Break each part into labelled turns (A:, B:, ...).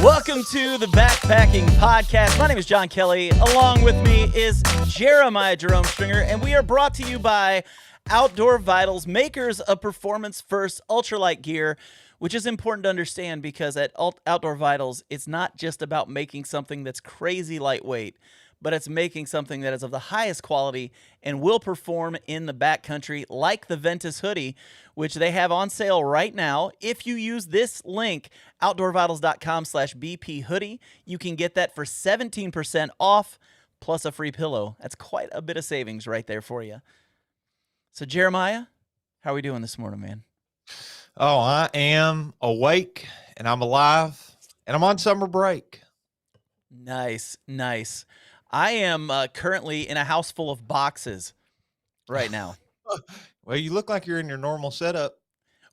A: Welcome to the Backpacking Podcast. My name is John Kelly. Along with me is Jeremiah Jerome Stringer, and we are brought to you by Outdoor Vitals, makers of performance first ultralight gear, which is important to understand because at Outdoor Vitals, it's not just about making something that's crazy lightweight, but it's making something that is of the highest quality and will perform in the backcountry, like the Ventus hoodie, which they have on sale right now. If you use this link, outdoorvitals.com/BP hoodie, you can get that for 17% off plus a free pillow. That's quite a bit of savings right there for you. So, Jeremiah, how are we doing this morning, man?
B: Oh, I am awake and I'm alive and I'm on summer break.
A: Nice, nice. I am currently in a house full of boxes right now.
B: Well, you look like you're in your normal setup.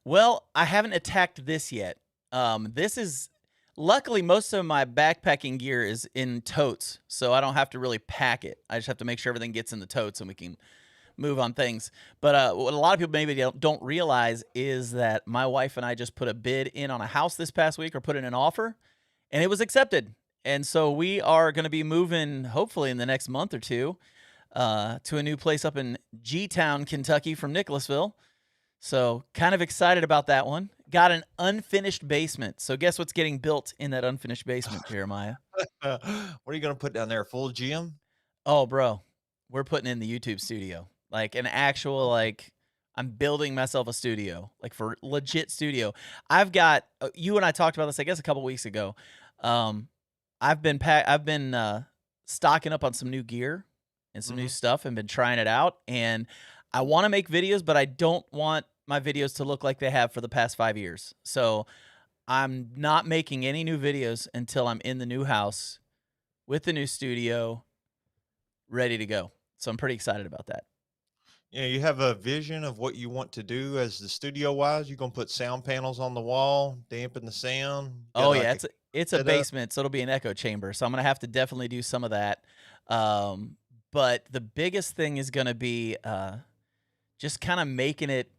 A: Well, I haven't attacked this yet. This is luckily most of my backpacking gear is in totes, so I don't have to really pack it. I just have to make sure everything gets in the totes and we can move on things. But what a lot of people maybe don't realize is that my wife and I just put a bid in on a house this past week, or put in an offer, and it was accepted. And so we are going to be moving, hopefully in the next month or two, to a new place up in G-Town, Kentucky from Nicholasville. So kind of excited about that one. Got an unfinished basement. So guess what's getting built in that unfinished basement, Jeremiah?
B: What are you going to put down there? Full gym?
A: Oh, bro, we're putting in the YouTube studio. Like an actual, I'm building myself a studio, like for legit studio. I've got, you and I talked about this, I guess, a couple weeks ago. I've been stocking up on some new gear and some new stuff and been trying it out. And I want to make videos, but I don't want my videos to look like they have for the past 5 years. So I'm not making any new videos until I'm in the new house with the new studio ready to go. So I'm pretty excited about that.
B: Yeah, you have a vision of what you want to do as the studio wise. You're going to put sound panels on the wall, dampen the sound.
A: Oh, yeah, it's a basement, so it'll be an echo chamber. So I'm going to have to definitely do some of that. But the biggest thing is going to be just kind of making it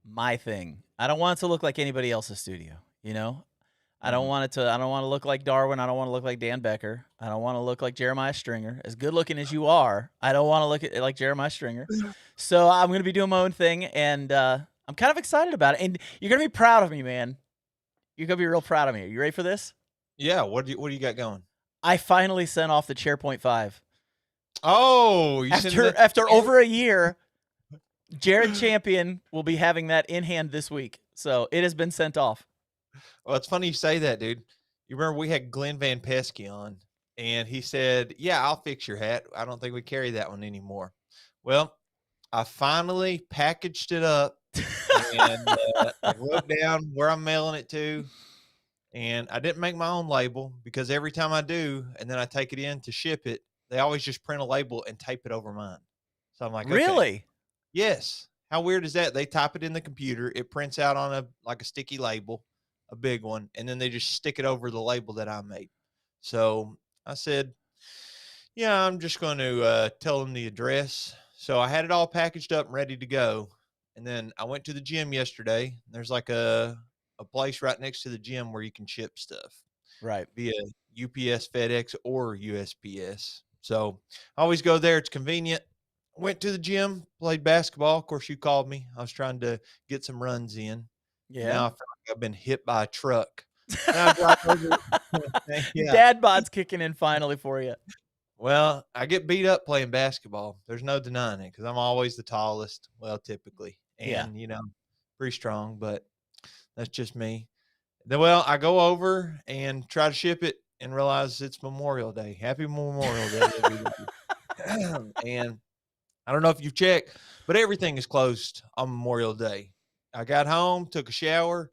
A: my thing. I don't want it to look like anybody else's studio, you know? I don't want to look like Darwin. I don't want to look like Dan Becker. I don't want to look like Jeremiah Stringer. As good looking as you are, I don't want to look like Jeremiah Stringer. So I'm going to be doing my own thing, and I'm kind of excited about it. And you're going to be proud of me, man. You're going to be real proud of me. Are you ready for this?
B: Yeah, what do you got going?
A: I finally sent off the SharePoint 5.
B: Oh,
A: after over a year, Jared Champion will be having that in hand this week. So it has been sent off.
B: Well, it's funny you say that, dude. You remember we had Glenn Van Pesky on, and he said, yeah, I'll fix your hat. I don't think we carry that one anymore. Well, I finally packaged it up, and I wrote down where I'm mailing it to, and I didn't make my own label because every time I do, and then I take it in to ship it, they always just print a label and tape it over mine. So I'm like,
A: really?
B: Okay. Yes. How weird is that? They type it in the computer. It prints out on a sticky label, a big one, and then they just stick it over the label that I made. So I said, yeah, I'm just going to tell them the address. So I had it all packaged up and ready to go. And then I went to the gym yesterday. There's like a place right next to the gym where you can ship stuff.
A: Right.
B: Via UPS, FedEx, or USPS. So I always go there. It's convenient. Went to the gym, played basketball. Of course, you called me. I was trying to get some runs in.
A: Yeah.
B: Now I feel like I've been hit by a truck. Yeah.
A: Dad bod's kicking in finally for you.
B: Well, I get beat up playing basketball. There's no denying it because I'm always the tallest, well, typically. And, pretty strong, but that's just me. Then, well, I go over and try to ship it and realize it's Memorial Day. Happy Memorial Day, everybody. And I don't know if you've checked, but everything is closed on Memorial Day. I got home, took a shower.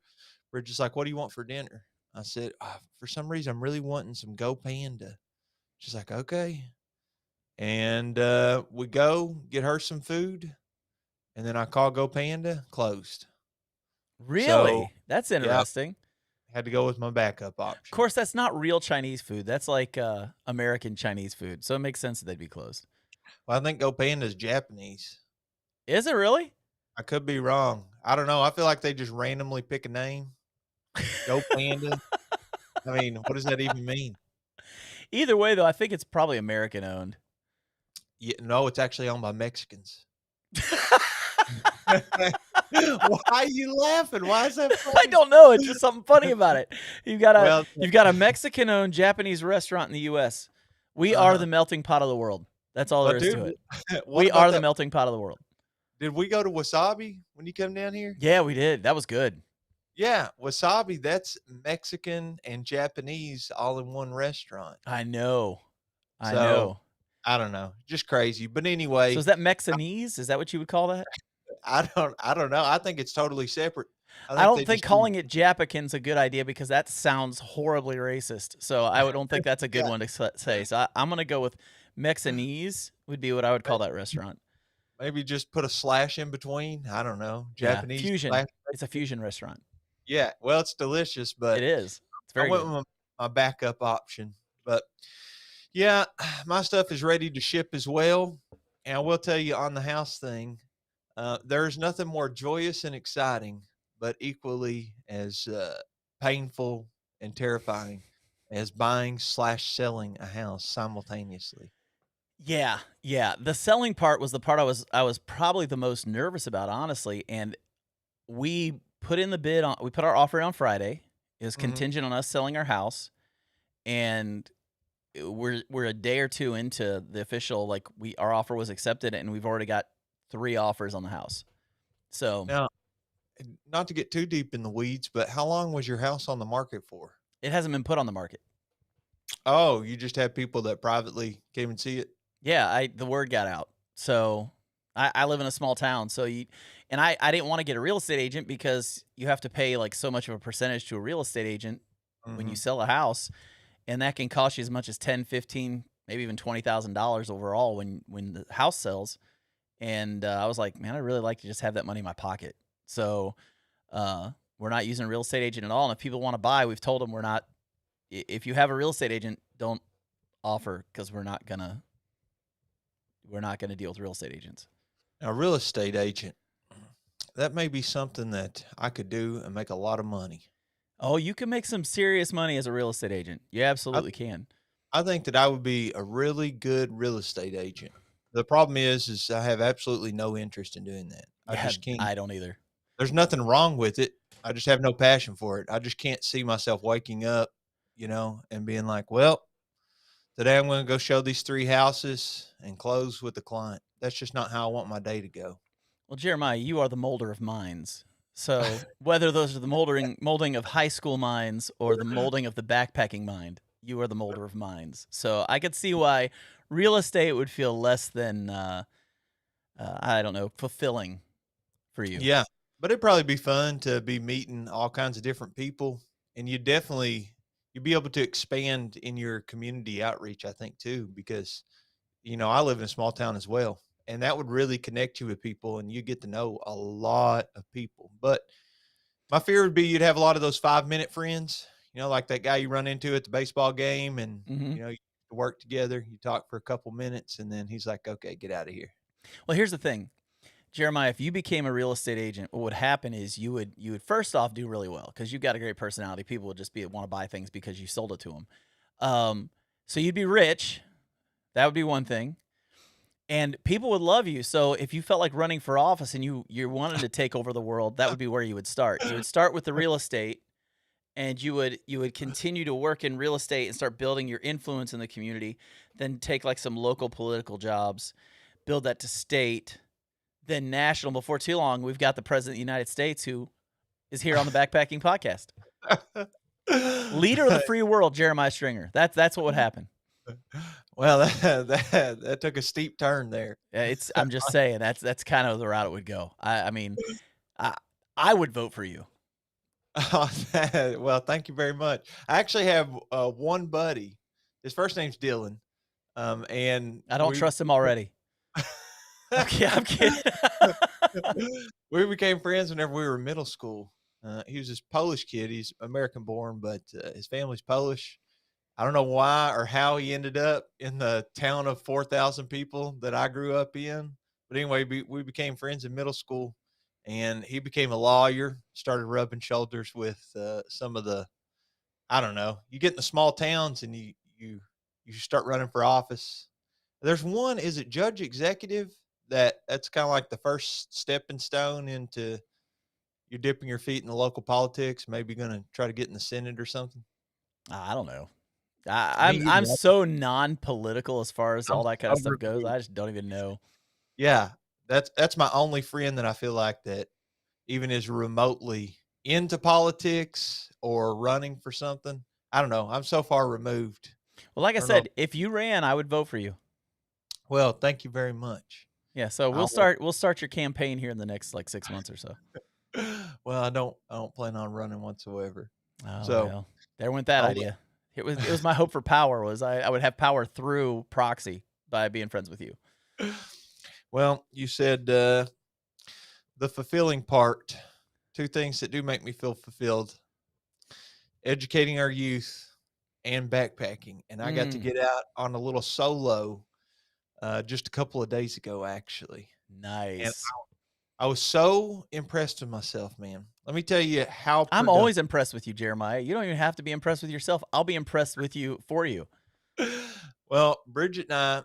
B: We're just like, what do you want for dinner? I said, for some reason, I'm really wanting some Go Panda. She's like, okay. And we go get her some food. And then I call Go Panda, closed.
A: Really?
B: So,
A: that's interesting.
B: Had to go with my backup option.
A: Of course, that's not real Chinese food. That's like American Chinese food. So it makes sense that they'd be closed.
B: Well, I think Go Panda is Japanese.
A: Is it really?
B: I could be wrong. I don't know. I feel like they just randomly pick a name. Go Panda. I mean, what does that even mean?
A: Either way, though, I think it's probably American owned.
B: Yeah, no, it's actually owned by Mexicans. Why are you laughing? Why is that
A: I
B: funny?
A: don't know. It's just something funny about it. You've got a
B: Well,
A: you've got a Mexican-owned Japanese restaurant in the U.S. We are
B: uh-huh.
A: the melting pot of the world. That's all
B: Well,
A: there is
B: dude,
A: to it.
B: what
A: We
B: about
A: are the
B: that?
A: melting pot of the world.
B: Did we go to Wasabi when you come down here?
A: Yeah, we did. That was good.
B: Yeah, Wasabi, that's Mexican and Japanese all in one restaurant.
A: I know. I
B: So,
A: know.
B: I don't know, just crazy. But
A: So
B: anyway,
A: is that Mexanese? Is that what you would call that?
B: I don't know. I think it's totally separate. I
A: I
B: think
A: don't
B: they
A: think
B: just do
A: calling it Japakin's a good idea because that sounds horribly racist. So don't think that's a good
B: yeah,
A: one to say. So I'm gonna go with Mexanese would be what I would call that restaurant.
B: maybe just put a slash in between. I don't know,
A: Yeah,
B: Japanese
A: fusion.
B: slash
A: It's a
B: Mexican.
A: fusion restaurant.
B: Yeah, well, it's delicious,
A: It
B: but
A: is. It's
B: I
A: very
B: went
A: good.
B: with my backup option. But yeah, my stuff is ready to ship as well. And I will tell you on the house thing, there's nothing more joyous and exciting, but equally as painful and terrifying as buying slash selling a house simultaneously.
A: Yeah, yeah. The selling part was the part I was probably the most nervous about, honestly. And we put in the bid on. We put our offer in on Friday. It was
B: Hmm.
A: contingent on us selling our house, and we're a day or two into the official. Like our offer was accepted, and we've already got 3 offers on the house. So
B: Now, not to get too deep in the weeds, but how long was your house on the market for?
A: it hasn't been put on the market.
B: Oh, you just had people that privately came and see it?
A: Yeah, the word got out. So I live in a small town, so I didn't want to get a real estate agent because you have to pay like so much of a percentage to a real estate agent when you
B: Hmm.
A: sell a house, and that can cost you as much as 10, 15, maybe even $20,000 overall when the house sells. And I was like, man, I'd really like to just have that money in my pocket. So we're not using a real estate agent at all. And if people want to buy, we've told them we're not. If you have a real estate agent, don't offer because we're not gonna deal with real estate agents.
B: A real estate agent, that may be something that I could do and make a lot of money.
A: Oh, you can make some serious money as a real estate agent. You
B: I,
A: absolutely can.
B: I think that I would be a really good real estate agent. The problem is I have absolutely no interest in doing that. I
A: Yeah,
B: just can't.
A: I don't either.
B: There's nothing wrong with it. I just have no passion for it. I just can't see myself waking up, and being like, well, today I'm going to go show these 3 houses and close with the client. That's just not how I want my day to go.
A: Well, Jeremiah, you are the molder of minds. So whether those are the molding of high school minds or the molding of the backpacking mind, you are the molder of minds. So I could see why real estate would feel less than I don't know, fulfilling for you.
B: Yeah, but it'd probably be fun to be meeting all kinds of different people, and you'd be able to expand in your community outreach, I think, too, because I live in a small town as well, and that would really connect you with people, and you get to know a lot of people. But my fear would be you'd have a lot of those 5-minute friends, like that guy you run into at the baseball game, and
A: Hmm.
B: you work together, you talk for a couple minutes, and then he's like, "Okay, get out of here."
A: Well, here's the thing. Jeremiah, if you became a real estate agent, what would happen is you would first off do really well because you've got a great personality. People would just be want to buy things because you sold it to them. So you'd be rich. That would be one thing, and people would love you. So if you felt like running for office and you wanted to take over the world, that would be where you would start. You would start with the real estate, and you would continue to work in real estate and start building your influence in the community. Then take like some local political jobs, build that to state, then national. Before too long, we've got the president of the United States who is here on the Backpacking Podcast. Leader of the free world, Jeremiah Stringer. That's what would happen.
B: Well, that took a steep turn there.
A: It's I'm just saying that's kind of the route it would go. I mean, I I would vote for you.
B: Oh, well, thank you very much. I actually have one buddy. His first name's Dylan, and
A: I don't trust him already. I'm kidding.
B: we became friends whenever we were in middle school. He was this Polish kid. He's American born, but his family's Polish. I don't know why or how he ended up in the town of 4,000 people that I grew up in. But anyway, we became friends in middle school, and he became a lawyer, started rubbing shoulders with some of the I don't know. You get in the small towns and you start running for office. There's one, is it judge executive? That's kind of like the first stepping stone into you're dipping your feet in the local politics, maybe gonna try to get in the Senate or something.
A: I don't know.
B: Me
A: I'm
B: either.
A: so non-political as far as
B: I'm
A: all that kind
B: so
A: of stuff goes.
B: removed.
A: I just don't even know.
B: Yeah, that's my only friend that I feel like that even is remotely into politics or running for something. I don't know. I'm so far removed.
A: Well, like I
B: I don't know.
A: said, if you ran, I would vote for you.
B: Well, thank you very much.
A: Yeah, so
B: I will.
A: we'll start your campaign here in the next like 6 months or so.
B: Well, I don't plan on running whatsoever.
A: Oh
B: So
A: well, there went that
B: I'll
A: idea. It was my hope for power was I would have power through proxy by being friends with you.
B: well, you said the fulfilling part. Two things that do make me feel fulfilled: educating our youth and backpacking. And I got to
A: Mm,
B: get out on a little solo just a couple of days ago, actually. And
A: nice.
B: I was so impressed with myself, man. Let me tell you how
A: I'm
B: productive.
A: always impressed with you, Jeremiah. You don't even have to be impressed with yourself. I'll be impressed with you for you.
B: Well, Bridget and I,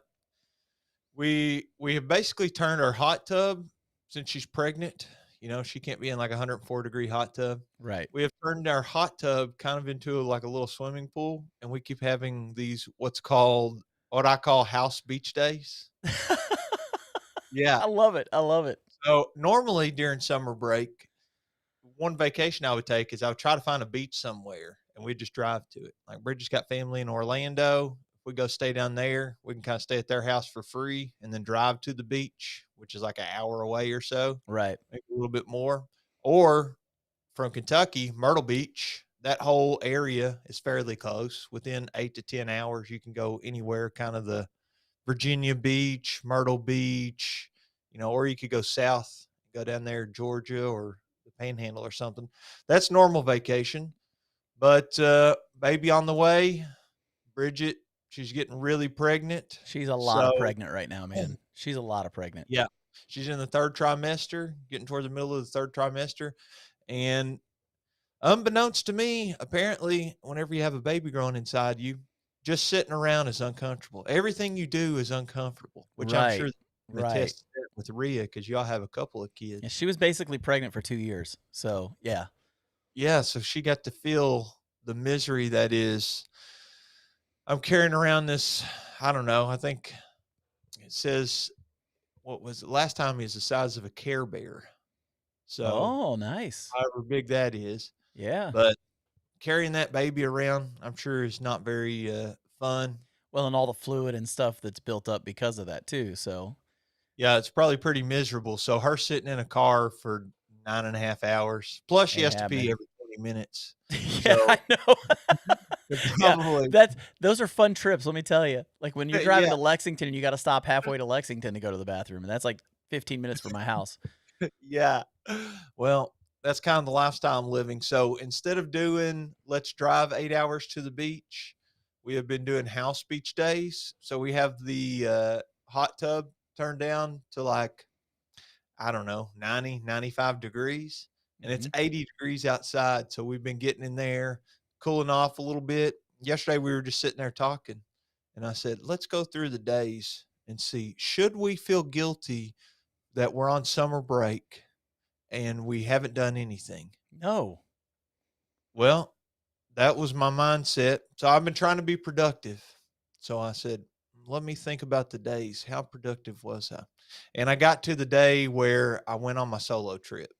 B: we have basically turned our hot tub since she's pregnant. You know, she can't be in like a 104-degree hot tub.
A: Right.
B: We have turned our hot tub kind of into like a little swimming pool, and we keep having these what I call house beach days. Yeah.
A: I love it. I love it.
B: So normally during summer break, one vacation I would take is I would try to find a beach somewhere and we'd just drive to it. Like Bridget's got family in Orlando. If we go stay down there, we can kind of stay at their house for free and then drive to the beach, which is like an hour away or so,
A: Right.
B: maybe a little bit more. Or from Kentucky, Myrtle Beach, that whole area is fairly close. Within 8 to 10 hours, you can go anywhere, kind of the Virginia Beach, Myrtle Beach, or you could go south, go down there, Georgia or the Panhandle or something. That's normal vacation. But baby on the way, Bridget, she's getting really pregnant.
A: She's a lot of
B: So
A: pregnant right now, man. She's a lot of pregnant.
B: yeah, she's in the third trimester, getting towards the middle of the third trimester. And unbeknownst to me, apparently, whenever you have a baby growing inside you, just sitting around is uncomfortable. Everything you do is uncomfortable, which I'm sure
A: Right.
B: you can
A: Right.
B: attest to that with Rhea because y'all have a couple of
A: Yeah,
B: kids.
A: she was basically pregnant for 2 years. So yeah.
B: Yeah, so she got to feel the misery that is. I'm carrying around this. I don't know. I think it says what was it last time is the size of a Care Bear. So
A: Oh, nice.
B: however big that is,
A: Yeah.
B: but carrying that baby around, I'm sure is not very fun.
A: Well, and all the fluid and stuff that's built up because of that too. So
B: Yeah, it's probably pretty miserable. So her sitting in a car for 9.5 hours, plus she has to
A: yeah,
B: pee
A: man.
B: every 20 minutes.
A: Yeah,
B: So
A: I know.
B: it
A: Yeah,
B: probably,
A: those are fun trips, let me tell you. Like, when you're driving
B: yeah,
A: to Lexington and you gotta stop halfway to Lexington to go to the bathroom, and that's, like, 15 minutes from my house.
B: yeah. Well, that's kind of the lifestyle I'm living. So instead of doing, let's drive 8 hours to the beach, we have been doing house beach days. So we have the hot tub turned down to like, I don't know, 90, 95 degrees, and it's
A: Mhm.
B: 80 degrees outside. So we've been getting in there, cooling off a little bit. Yesterday, we were just sitting there talking, and I said, let's go through the days and see, should we feel guilty that we're on summer break and we haven't done anything?
A: No.
B: Well, that was my mindset. So I've been trying to be productive. So I said, let me think about the days. How productive was I? And I got to the day where I went on my solo trip.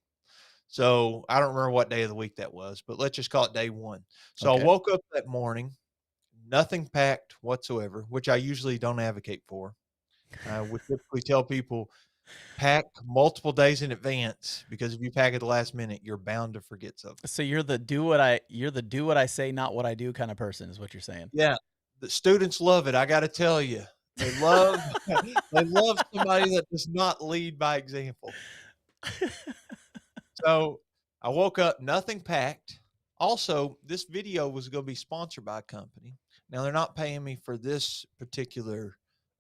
B: So I don't remember what day of the week that was, but let's just call it day one. So I
A: Okay.
B: woke up that morning, nothing packed whatsoever, which I usually don't advocate for. I would typically tell people pack multiple days in advance because if you pack at the last minute, you're bound to forget something.
A: So you're the do what I say, not what I do kind of person is what you're saying.
B: Yeah, the students love it. I got to tell you, they love they love somebody that does not lead by example. So I woke up, nothing packed. Also, this video was going to be sponsored by a company. Now they're not paying me for this particular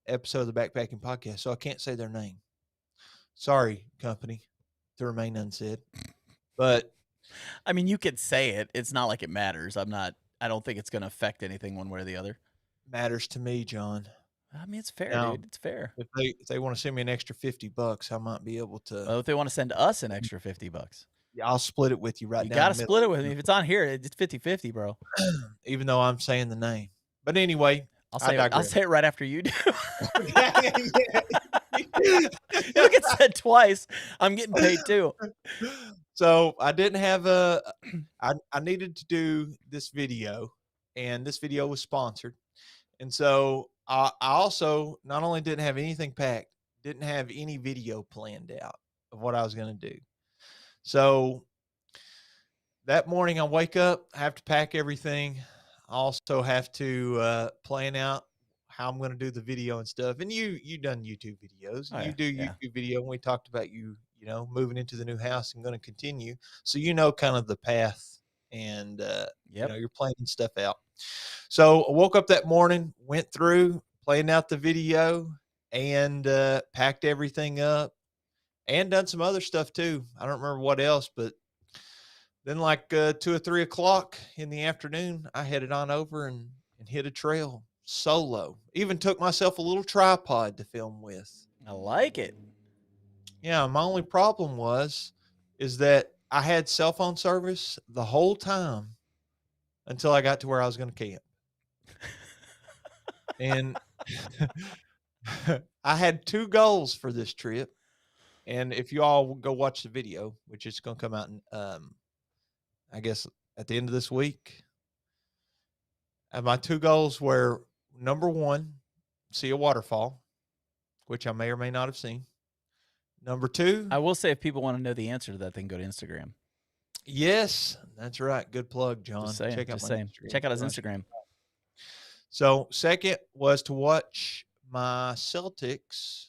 B: episode of the Backpacking Podcast, so I can't say their name. Sorry, company, to remain unsaid. But
A: I mean, you could say it. It's not like it matters. I'm not I don't think it's gonna affect anything one way or the other.
B: Matters to me, John.
A: I mean, it's fair,
B: Now,
A: dude. It's fair.
B: if they wanna send me an extra $50, I might be able to.
A: Well, if they wanna send us an extra 50 bucks,
B: Yeah, I'll split it with you right
A: you
B: down the
A: gotta
B: middle,
A: split it with me. If it's on here, it's 50-50, bro.
B: even though I'm saying the name. But anyway, I
A: I'll
B: digress.
A: say it right after you do.
B: Okay, yeah.
A: It'll get said twice. I'm getting paid too.
B: So, I didn't have I needed to do this video, and this video was sponsored, and so, I also not only didn't have anything packed, didn't have any video planned out of what I was gonna do. So that morning I wake up, I have to pack everything. I also have to plan out how I'm going to do the video and stuff. And you done YouTube videos.
A: Oh
B: You
A: yeah,
B: do
A: yeah.
B: YouTube video, and we talked about moving into the new house and going to continue. So you know kind of the path, and
A: Yep.
B: you're planning stuff out. So I woke up that morning, went through, planned out the video, and packed everything up, and done some other stuff too. I don't remember what else, but then, like 2 or 3 o'clock in the afternoon, I headed on over and hit a trail solo. Even took myself a little tripod to film with.
A: I like it.
B: Yeah, my only problem is that I had cell phone service the whole time until I got to where I was going to camp, and I had two goals for this trip. And if you all will go watch the video, which is going to come out in, I guess at the end of this week. And my two goals were number one, see a waterfall, which I may or may not have seen. Number two,
A: I will say if people want to know the answer to that, they can go to Instagram.
B: yes, that's right. Good plug, John.
A: Just saying.
B: Check out
A: Just
B: my
A: saying.
B: Instagram.
A: Check out his
B: Right.
A: Instagram.
B: So, second was to watch my Celtics.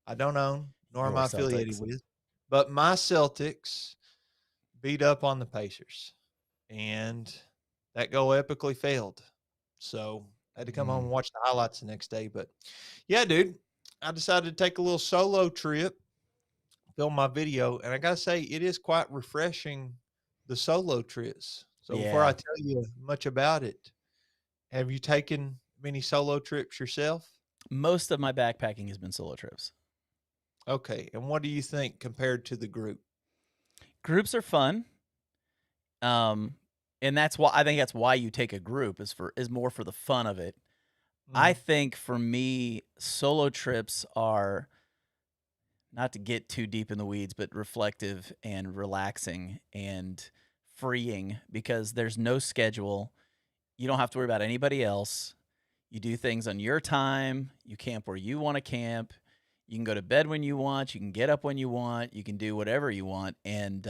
B: I don't own, nor am
A: Your
B: I affiliated
A: Celtics.
B: with, but my Celtics beat up on the Pacers, and that goal epically failed. So I had to come home and watch the highlights the next day. But yeah, dude, I decided to take a little solo trip, film my video, and I gotta say it is quite refreshing, the solo trips. So before I
A: Yeah.
B: tell you much about it, have you taken many solo trips yourself?
A: Most of my backpacking has been solo trips.
B: Okay, and what do you think compared to the group?
A: Groups are fun. Um, and that's why I think that's why you take a group is more for the fun of it. I
B: Mhm.
A: think for me, solo trips are not to get too deep in the weeds, but reflective and relaxing and freeing because there's no schedule. You don't have to worry about anybody else. You do things on your time. You camp where you want to camp. You can go to bed when you want. You can get up when you want. You can do whatever you want. And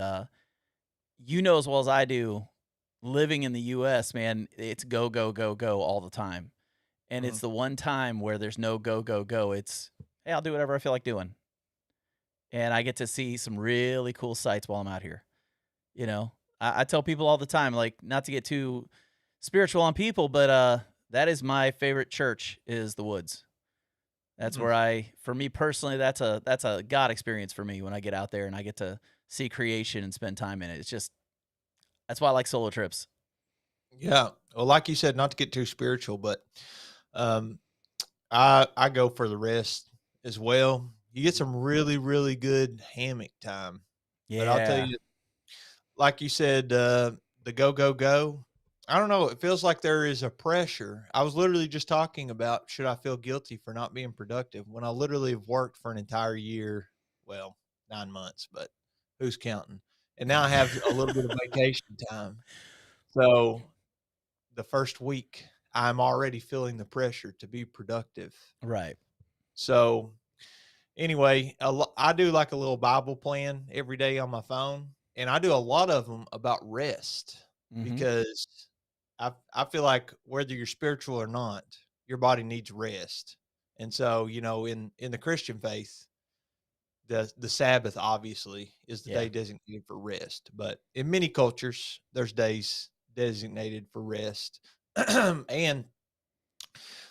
A: you know as well as I do, living in the US, man, it's go, go, go, go all the time. And
B: Mhm.
A: it's the one time where there's no go, go, go. It's, hey, I'll do whatever I feel like doing. And I get to see some really cool sights while I'm out here. You know, I tell people all the time, like, not to get too spiritual on people, but that is my favorite church is the woods. That's
B: Mhm.
A: where for me personally, that's a God experience for me when I get out there and I get to see creation and spend time in it. It's just that's why I like solo trips.
B: Yeah. Well, like you said, not to get too spiritual, but um, I go for the rest as well. You get some really, really good hammock time. But I'll tell
A: Yeah.
B: you, like you said, the go, go, go. I don't know. It feels like there is a pressure. I was literally just talking about should I feel guilty for not being productive when I literally have worked for an entire year. Well, 9 months, but who's counting? And now I have a little bit of vacation time. So the first week, I'm already feeling the pressure to be productive.
A: Right.
B: So anyway, I do like a little Bible plan every day on my phone, and I do a lot of them about rest
A: Mhm.
B: because I feel like whether you're spiritual or not, your body needs rest. And so, in the Christian faith, the Sabbath obviously is the
A: Yeah.
B: day designated for rest, but in many cultures, there's days designated for rest. And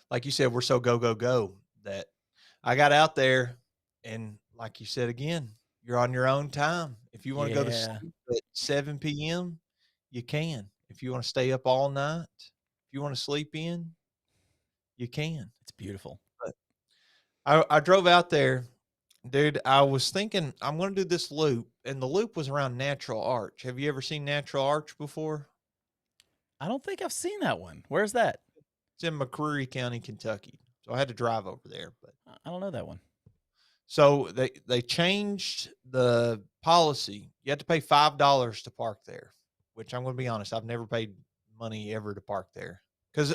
B: like you said, we're so go, go, go that I got out there and like you said again, you're on your own time. If you want to go to
A: Yeah.
B: sleep at 7 p.m., you can. If you want to stay up all night, if you want to sleep in, you can.
A: It's beautiful.
B: But I drove out there, dude. I was thinking I'm going to do this loop, and the loop was around Natural Arch. Have you ever seen Natural Arch before?
A: I don't think I've seen that one. Where's that?
B: It's in McCreary County, Kentucky. So I had to drive over there, but
A: I don't know that one.
B: so they changed the policy. You have to pay $5 to park there, which I'm going to be honest, I've never paid money ever to park there because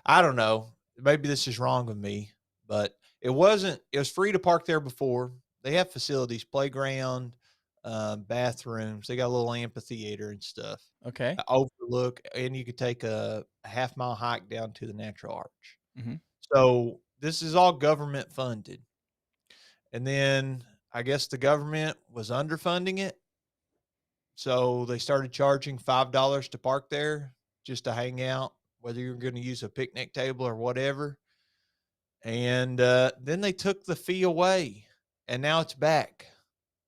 B: I don't know. Maybe this is wrong with me, but it wasn't. It was free to park there before. They have facilities, playground, bathrooms. They got a little amphitheater and stuff.
A: Okay.
B: Overlook, and you could take a half-mile hike down to the Natural Arch.
A: Hmm.
B: So this is all government funded. And then I guess the government was underfunding it. So they started charging $5 to park there just to hang out, whether you're going to use a picnic table or whatever. And then they took the fee away and now it's back.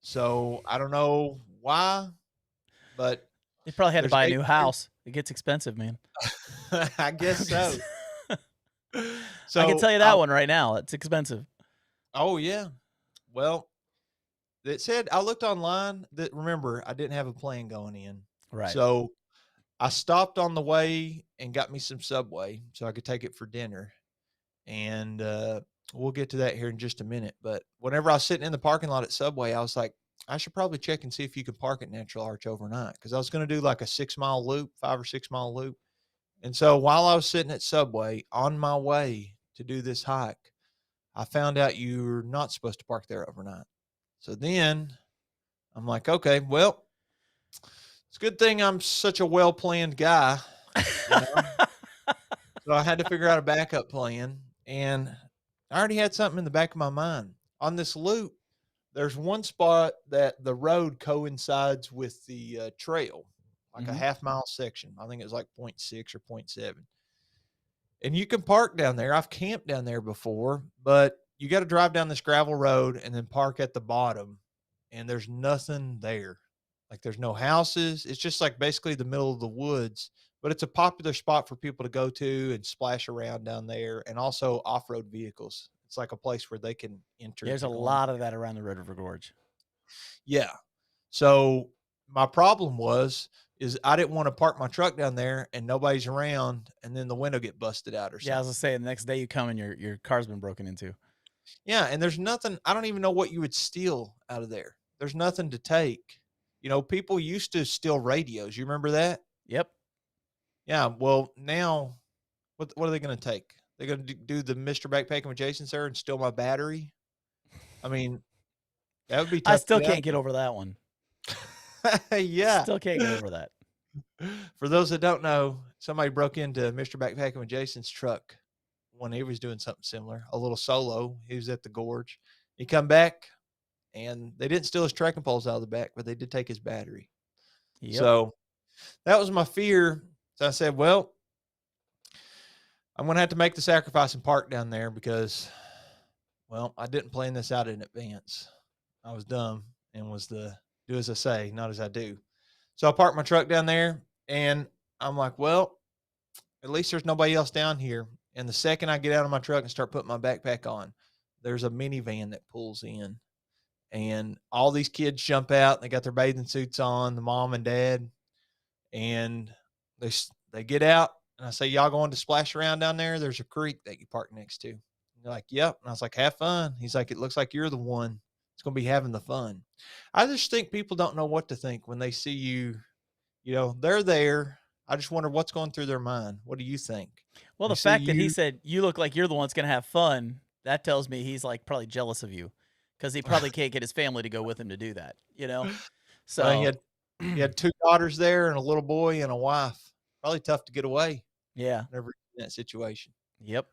B: So I don't know why, but
A: They probably had to
B: there's
A: buy a
B: 8
A: new house. It gets expensive, man.
B: I guess so.
A: I can
B: So
A: tell you that one right now. It's expensive.
B: oh yeah. Well, it said I looked online that remember I didn't have a plan going in.
A: Right.
B: So I stopped on the way and got me some Subway so I could take it for dinner. And we'll get to that here in just a minute. But whenever I was sitting in the parking lot at Subway, I was like, I should probably check and see if you can park at Natural Arch overnight because I was going to do like a 6 mile loop, 5 or 6 mile loop. And so while I was sitting at Subway on my way to do this hike, I found out you're not supposed to park there overnight. So then I'm like, okay, well, it's a good thing I'm such a well planned guy, you know. So I had to figure out a backup plan, and I already had something in the back of my mind. On this loop, there's one spot that the road coincides with the trail, like a
A: Hmm.
B: half-mile section. I think it was like point 0.6 or point 0.7. And you can park down there. I've camped down there before, but you got to drive down this gravel road and then park at the bottom, and there's nothing there. Like there's no houses. It's just like basically the middle of the woods, but it's a popular spot for people to go to and splash around down there and also off-road vehicles. It's like a place where they can enter if
A: There's a
B: they're going.
A: lot of that around the Red River Gorge.
B: Yeah. So my problem is I didn't want to park my truck down there and nobody's around and then the window get busted out or
A: Yeah, I was
B: something.
A: gonna say the next day you come and your car's been broken into.
B: Yeah, and there's nothing. I don't even know what you would steal out of there. There's nothing to take. You know, people used to steal radios. You remember that?
A: Yep.
B: Yeah. Well, now what are they going to take? They're going to do the Mr. Backpacking with Jason, sir, and steal my battery. I mean, that would be
A: I
B: tough to
A: still
B: get out
A: can't get over that one.
B: there. Yeah.
A: Still can't get over that.
B: For those that don't know, somebody broke into Mr. Backpacking with Jason's truck when he was doing something similar, a little solo. He was at the gorge. He come back and they didn't steal his trekking poles out of the back, but they did take his battery.
A: Yep.
B: So that was my fear. So I said, well, I'm going to have to make the sacrifice and park down there because, well, I didn't plan this out in advance. I was dumb and was the do as I say, not as I do. So I parked my truck down there and I'm like, well, at least there's nobody else down here. And the second I get out of my truck and start putting my backpack on, there's a minivan that pulls in and all these kids jump out. They got their bathing suits on, the mom and dad, and they get out. And I say, y'all going to splash around down there? There's a creek that you park next to. And they're like, yep. And I was like, have fun. He's like, it looks like you're the one that's going to be having the fun. I just think people don't know what to think when they see you. You know, they're there. I just wonder what's going through their mind. What do you think?
A: Well,
B: They
A: the
B: see
A: fact that he
B: you.
A: said you look like you're the one that's gonna have fun, that tells me he's like probably jealous of you, because he probably can't get his family to go with him to do that. You know,
B: Well, he
A: so
B: had he had 2 daughters there and a little boy and a wife. Probably tough to get away
A: yeah,
B: whenever you're in that situation.
A: yep.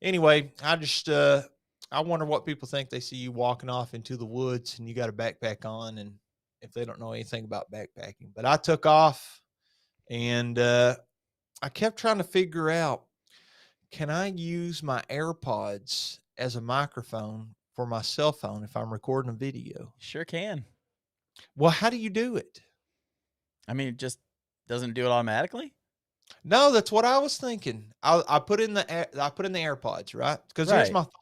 B: Anyway, I just I wonder what people think they see you walking off into the woods and you got a backpack on and if they don't know anything about backpacking. But I took off and I kept trying to figure out, can I use my AirPods as a microphone for my cell phone if I'm recording a video?
A: Sure can.
B: Well, how do you do it?
A: I mean, just Doesn't it do it automatically?
B: No, that's what I was thinking. I put in the AirPods, right? Because here's
A: Right.
B: my thought.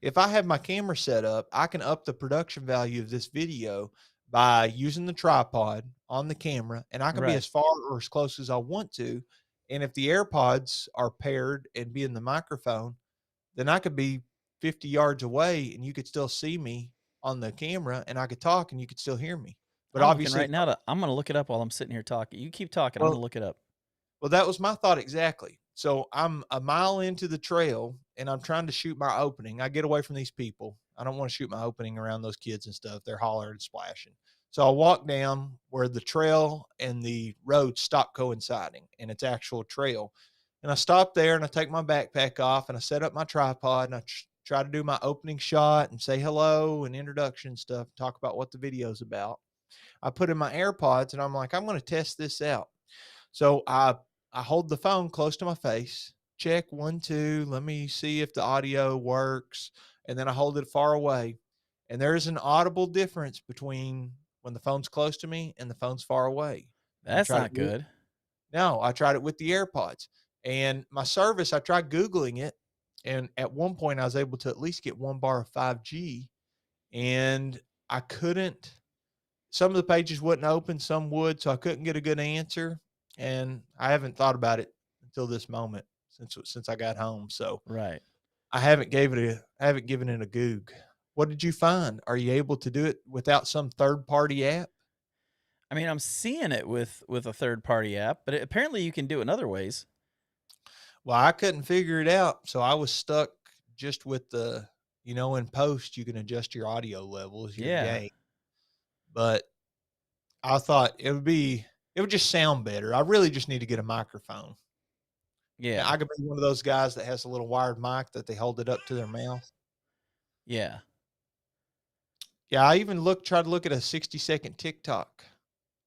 B: If I have my camera set up, I can up the production value of this video by using the tripod on the camera, and I can be
A: Right.
B: as far or as close as I want to. And if the AirPods are paired and be in the microphone, then I could be 50 yards away and you could still see me on the camera and I could talk and you could still hear me. But
A: I'm looking
B: obviously,
A: right now I'm gonna look it up while I'm sitting here talking. You keep talking. I'm
B: well,
A: gonna look it up.
B: well, that was my thought exactly. So I'm a mile into the trail and I'm trying to shoot my opening. I get away from these people. I don't want to shoot my opening around those kids and stuff. They're hollering and splashing. So I walk down where the trail and the road stop coinciding and it's actual trail. And I stop there and I take my backpack off and I set up my tripod and I try to do my opening shot and say hello and introduction stuff, talk about what the video's about. I put in my AirPods and I'm like, I'm going to test this out. So I hold the phone close to my face, check 1, 2, let me see if the audio works, and then I hold it far away. And there's an audible difference between when the phone's close to me and the phone's far away. And I
A: That's
B: tried it
A: not good.
B: no, I tried it with the AirPods. And my service, I tried Googling it. And at one point, I was able to at least get 1 bar of 5G. And I couldn't, some of the pages wouldn't open, some would. So I couldn't get a good answer. And I haven't thought about it until this moment since I got home. So
A: Right.
B: I haven't given it a goog. What did you find? Are you able to do it without some third party app?
A: I mean, I'm seeing it with a third party app, but apparently you can do it in other ways.
B: Well, I couldn't figure it out, so I was stuck just with in post, you can adjust your audio levels, your
A: Yeah.
B: gain, but I thought it would just sound better. I really just need to get a microphone. Yeah,
A: Yeah.
B: I could be one of those guys that has a little wired mic that they hold it up to their mouth.
A: Yeah.
B: Yeah, I even tried to look at a 60-second TikTok,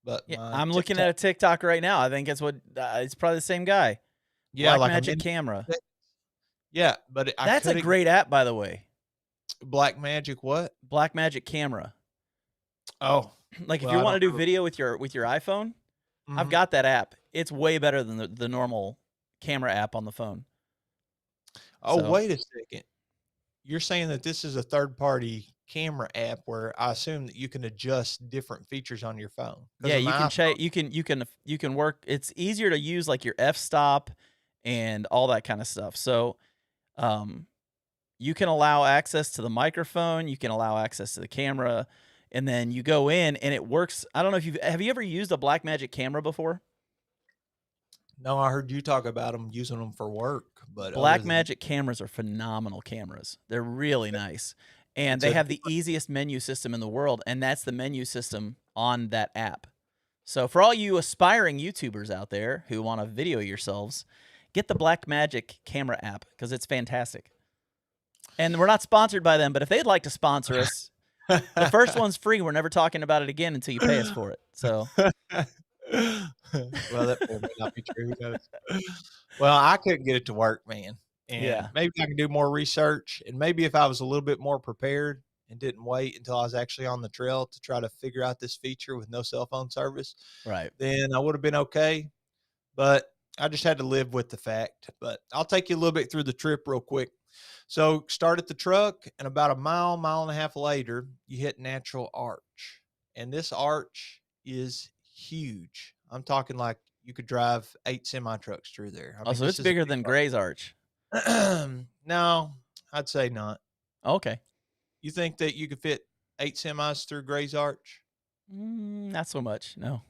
B: but
A: Yeah.
B: my
A: I'm looking
B: TikTok
A: at a TikTok right now. I think it's probably the same guy.
B: yeah,
A: Black
B: like a
A: Magic
B: minute.
A: Camera.
B: Yeah, but I
A: That's a
B: couldn't
A: great app, by the way.
B: Black Magic what?
A: Black Magic Camera.
B: Oh,
A: Like if
B: well,
A: you
B: I
A: want
B: don't
A: to do
B: know.
A: video with your iPhone, I've
B: Mhm.
A: got that app. It's way better than the normal camera app on the phone.
B: Oh,
A: So
B: wait a second. You're saying that this is a third party camera app where I assume that you can adjust different features on your phone because
A: yeah,
B: on
A: you
B: my
A: can
B: iPhone,
A: check. You can work. It's easier to use like your f-stop and all that kind of stuff. So um, you can allow access to the microphone. You can allow access to the camera, and then you go in and it works. I don't know if you ever used a Blackmagic camera before.
B: no, I heard you talk about them using them for work, but other than
A: Blackmagic cameras are phenomenal cameras. They're really nice. And
B: it's
A: they
B: a
A: have the easiest menu system in the world, and that's the menu system on that app. So for all you aspiring YouTubers out there who want to video yourselves, get the Blackmagic camera app because it's fantastic. And we're not sponsored by them, but if they'd like to sponsor us, the first one's free. We're never talking about it again until you pay us for it. So
B: well, that may not be true. Who knows? Well, I couldn't get it to work, man. And
A: yeah,
B: maybe I can do more research. And maybe if I was a little bit more prepared and didn't wait until I was actually on the trail to try to figure out this feature with no cell phone service,
A: right.
B: then I would have been okay. But I just had to live with the fact. But I'll take you a little bit through the trip real quick. So start at the truck, and about a mile and a half later, you hit Natural Arch. And this arch is huge. I'm talking like you could drive 8 semi trucks through there. I
A: Oh,
B: mean,
A: so
B: this
A: it's
B: is a
A: bigger
B: big
A: than Gray's Arch.
B: arch. No, I'd say not.
A: Okay.
B: You think that you could fit 8 semis through Gray's Arch?
A: Not so much. No.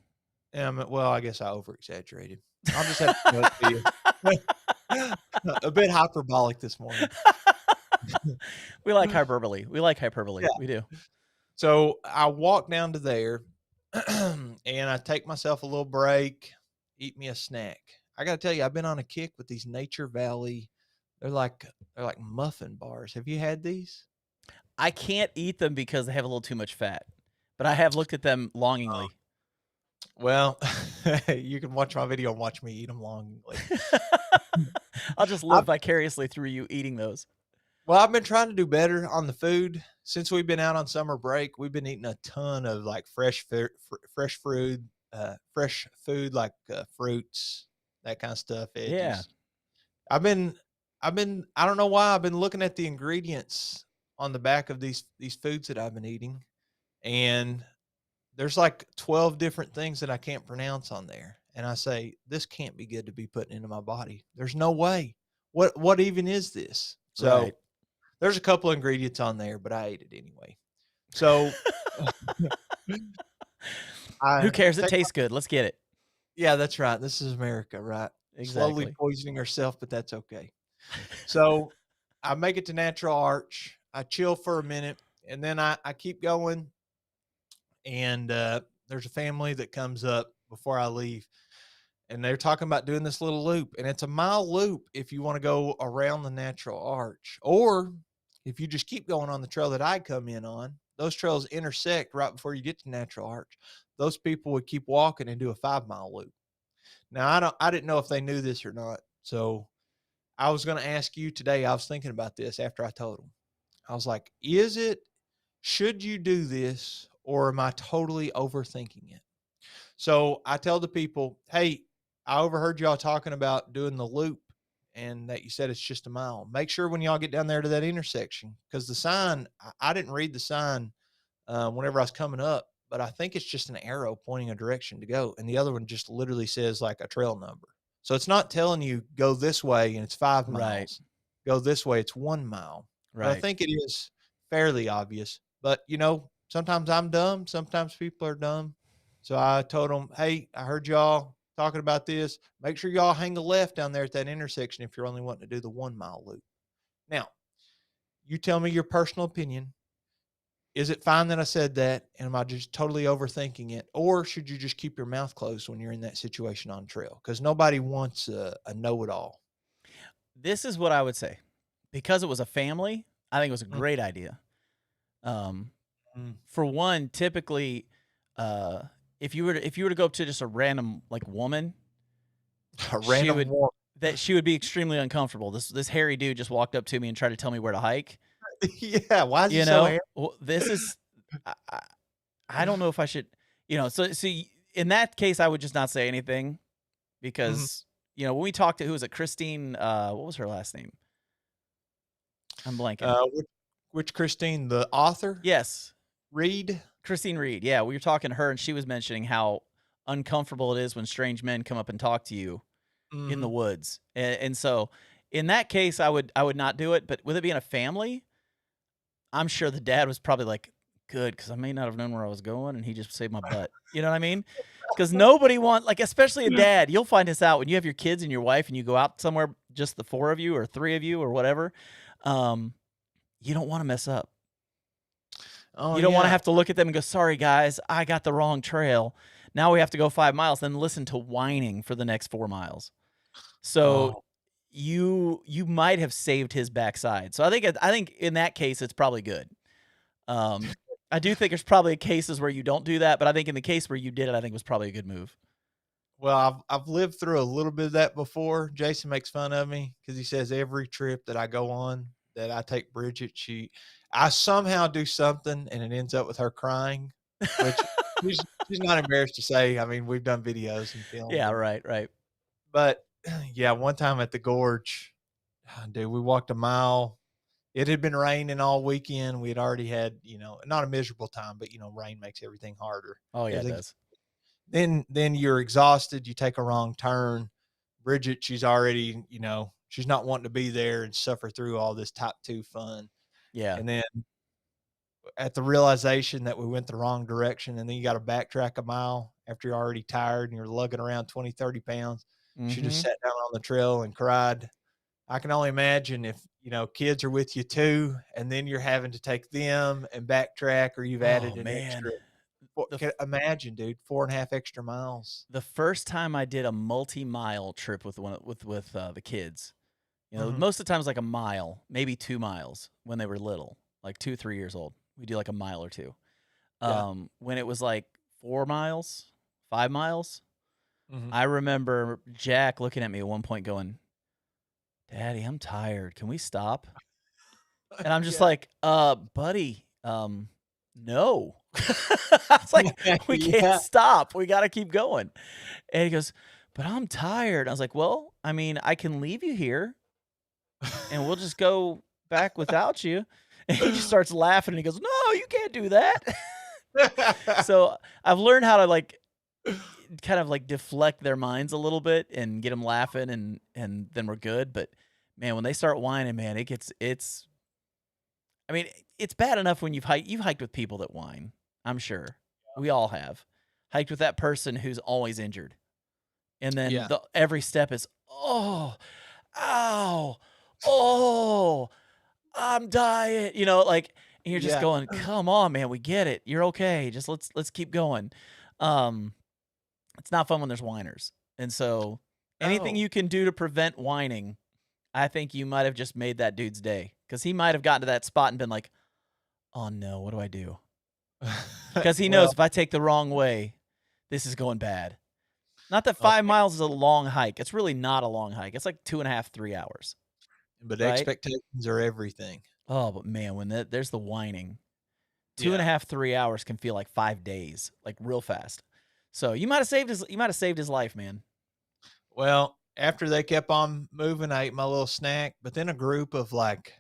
B: Well, I guess I over exaggerated. I'll just have to show it to you. A bit hyperbolic this morning.
A: We like hyperbole. We like hyperbole.
B: Yeah.
A: We do.
B: So I walk down to there and I take myself a little break, eat me a snack. I got to tell you, I've been on a kick with these Nature Valley. They're like muffin bars. Have you had these?
A: I can't eat them because they have a little too much fat, but I have looked at them longingly.
B: Well, you can watch my video and watch me eat them longingly.
A: I'll just live vicariously through you eating those.
B: Well, I've been trying to do better on the food since we've been out on summer break. We've been eating a ton of like fresh fruit, fresh food like fruits, that kind of stuff,
A: Yeah.
B: veggies. I've been I don't know why I've been looking at the ingredients on the back of these foods that I've been eating, and there's like 12 different things that I can't pronounce on there. And I say, this can't be good to be putting into my body. There's no way. What even is this?
A: Right.
B: So there's a couple ingredients on there, but I ate it anyway. So
A: Who
B: I
A: cares? It
B: take
A: tastes good. Let's get it.
B: yeah, that's right. This is America, right? Slowly
A: Exactly.
B: poisoning ourselves, but that's okay. So I make it to Natural Arch. I chill for a minute, and then I keep going. And there's a family that comes up before I leave, and they're talking about doing this little loop, and it's a mile loop if you want to go around the Natural Arch, or if you just keep going on the trail that I come in on. Those trails intersect right before you get to Natural Arch. Those people would keep walking and do a 5 mile loop. Now I didn't know if they knew this or not, so I was going to ask you today. I was thinking about this after I told them. I was like, should you do this, or am I totally overthinking it? So I tell the people, hey, I overheard y'all talking about doing the loop and that you said it's just a mile. Make sure when y'all get down there to that intersection, because the sign, I didn't read the sign whenever I was coming up, but I think it's just an arrow pointing a direction to go. And the other one just literally says like a trail number. So it's not telling you go this way and it's 5
A: Right.
B: miles. Go this way, it's 1 mile. But I
A: Right.
B: think it is fairly obvious. But sometimes I'm dumb, sometimes people are dumb. So I told them, hey, I heard y'all talking about this. Make sure y'all hang a left down there at that intersection if you're only wanting to do the 1 mile loop. Now, you tell me your personal opinion. Is it fine that I said that? And am I just totally overthinking it? Or should you just keep your mouth closed when you're in that situation on trail? Because nobody wants a know it all.
A: This is what I would say. Because it was a family, I think it was a great idea. Um,
B: Mm.
A: for one, typically, uh, if you were to go up to just a random like woman,
B: A
A: she
B: random
A: would
B: one.
A: she would be extremely uncomfortable. This hairy dude just walked up to me and tried to tell me where to hike.
B: Yeah. Why is he
A: You
B: so
A: know,
B: hairy?
A: well, this is I, I I don't know if I should. In that case, I would just not say anything
B: Mhm.
A: because when we talked to who was it, Christine? What was her last name? I'm blanking.
B: Which Christine, the author,
A: Yes,
B: Reed?
A: Christine Reed. Yeah, we were talking to her, and she was mentioning how uncomfortable it is when strange men come up and talk to you in the
B: Mhm.
A: woods. And so, in that case, I would not do it. But with it being a family, I'm sure the dad was probably like, "Good, because I may not have known where I was going, and he just saved my butt." You know what I mean? Because nobody especially a dad. You'll find this out when you have your kids and your wife, and you go out somewhere, just the four of you or three of you or whatever. Um, you don't want to mess up.
B: Oh,
A: You don't wanna
B: yeah.
A: have to look at them and go, "Sorry, guys, I got the wrong trail. Now we have to go 5 miles, then listen to whining for the next 4 miles." So,
B: Oh,
A: you might have saved his backside. So I think in that case, it's probably good. Um, I do think there's probably cases where you don't do that, but I think in the case where you did it, I think was probably a good move.
B: well, I've lived through a little bit of that before. Jason makes fun of me because he says every trip that I go on that I take Bridget, I somehow do something and it ends up with her crying, which she's not embarrassed to say. I mean, we've done videos and filmed
A: Yeah,
B: and
A: right, right.
B: but yeah, one time at the gorge, dude, we walked a mile. It had been raining all weekend. We had already had, not a miserable time, but rain makes everything harder.
A: Oh, yeah, it
B: Everything
A: does.
B: then you're exhausted, you take a wrong turn. Bridget, she's already, she's not wanting to be there and suffer through all this type 2 fun.
A: Yeah.
B: And then at the realization that we went the wrong direction, and then you gotta backtrack a mile after you're already tired and you're lugging around 20, 30 pounds, she just
A: Mhm.
B: sat down on the trail and cried. I can only imagine if, kids are with you too, and then you're having to take them and backtrack, or you've
A: Oh,
B: added an
A: man.
B: extra 4
A: The
B: ca imagine, dude, 4.5 extra miles.
A: the first time I did a multi-mile trip the kids.
B: Mhm.
A: Most of the time it's like a mile, maybe 2 miles when they were little, like 2, 3 years old. We do like a mile or 2.
B: Yeah.
A: When it was like 4 miles, 5 miles,
B: Mhm.
A: I remember Jack looking at me at one point going, "Daddy, I'm tired. Can we stop?" And I'm just
B: Yeah.
A: like, buddy, no." I was like, "We can't
B: Yeah.
A: stop. We gotta keep going." And he goes, "But I'm tired." I was like, "Well, I mean, I can leave you here, and we'll just go back without you." And he just starts laughing, and he goes, "No, you can't do that." So, I've learned how to, like, kind of, like, deflect their minds a little bit and get them laughing, and then we're good, but, man, when they start whining, man, it's I mean, it's bad enough when you've hiked with people that whine, I'm sure. We all have. Hiked with that person who's always injured, and then
B: Yeah.
A: every step is, "Oh, ow, oh, I'm dying," like, and you're just
B: Yeah.
A: going, "Come on, man, we get it. You're okay. Just let's keep going." Um, it's not fun when there's whiners, and so anything
B: No.
A: you can do to prevent whining, I think you might have just made that dude's day because he might have gotten to that spot and been like, "Oh, no, what do I do?" Because he knows
B: Well,
A: if I take the wrong way, this is going bad. Not that
B: oh,
A: 5 miles is a long hike. It's really not a long hike. It's like 2.5, 3 hours,
B: but
A: right?
B: expectations are everything.
A: Oh, but man, when there's the whining, two and a
B: Yeah.
A: half, 3 hours can feel like 5 days, like real fast. So you might have saved his life, man.
B: Well, after they kept on moving, I ate my little snack, but then a group of like,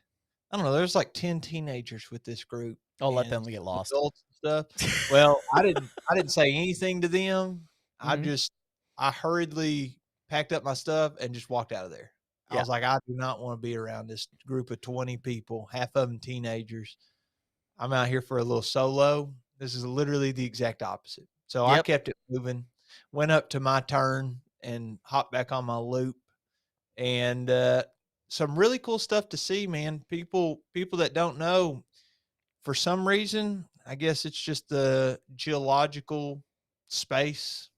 B: I don't know, there's like 10 teenagers with this group
A: Oh, let
B: and
A: them get
B: some
A: lost.
B: adults and stuff. Well, I didn't say anything to them. I
A: Mhm.
B: just I hurriedly packed up my stuff and just walked out of there. I
A: Yeah.
B: was like, I do not want to be around this group of 20 people, half of them teenagers. I'm out here for a little solo. This is literally the exact opposite. So I
A: Yep.
B: kept it moving, went up to my turn and hopped back on my loop. And some really cool stuff to see, man. People that don't know, for some reason, I guess it's just the geological space,